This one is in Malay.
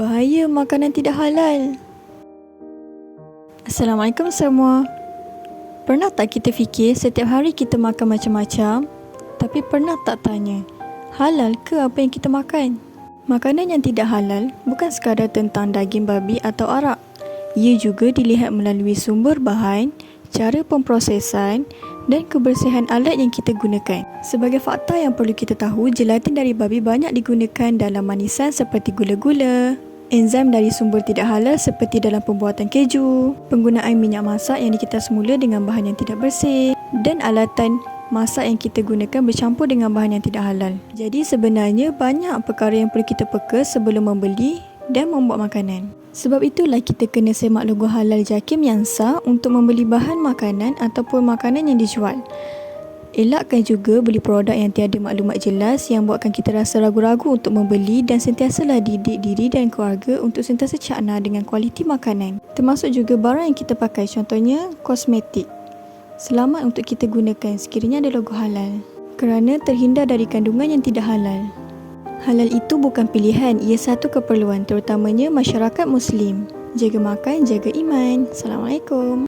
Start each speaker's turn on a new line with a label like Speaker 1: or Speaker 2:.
Speaker 1: Bahaya makanan tidak halal. Assalamualaikum semua. Pernah tak kita fikir setiap hari kita makan macam-macam, tapi pernah tak tanya, halal ke apa yang kita makan? Makanan yang tidak halal bukan sekadar tentang daging babi atau arak. Ia juga dilihat melalui sumber bahan, cara pemprosesan dan kebersihan alat yang kita gunakan. Sebagai fakta yang perlu kita tahu, gelatin dari babi banyak digunakan dalam manisan seperti gula-gula, enzim dari sumber tidak halal seperti dalam pembuatan keju, penggunaan minyak masak yang dikita semula dengan bahan yang tidak bersih, dan alatan masak yang kita gunakan bercampur dengan bahan yang tidak halal. Jadi sebenarnya banyak perkara yang perlu kita peka sebelum membeli dan membuat makanan. Sebab itulah kita kena semak logo halal JAKIM yang sah untuk membeli bahan makanan ataupun makanan yang dijual. Elakkan juga beli produk yang tiada maklumat jelas yang buatkan kita rasa ragu-ragu untuk membeli, dan sentiasalah didik diri dan keluarga untuk sentiasa cakna dengan kualiti makanan. Termasuk juga barang yang kita pakai, contohnya kosmetik. Selamat untuk kita gunakan sekiranya ada logo halal, kerana terhindar dari kandungan yang tidak halal. Halal itu bukan pilihan, ia satu keperluan, terutamanya masyarakat Muslim. Jaga makan, jaga iman. Assalamualaikum.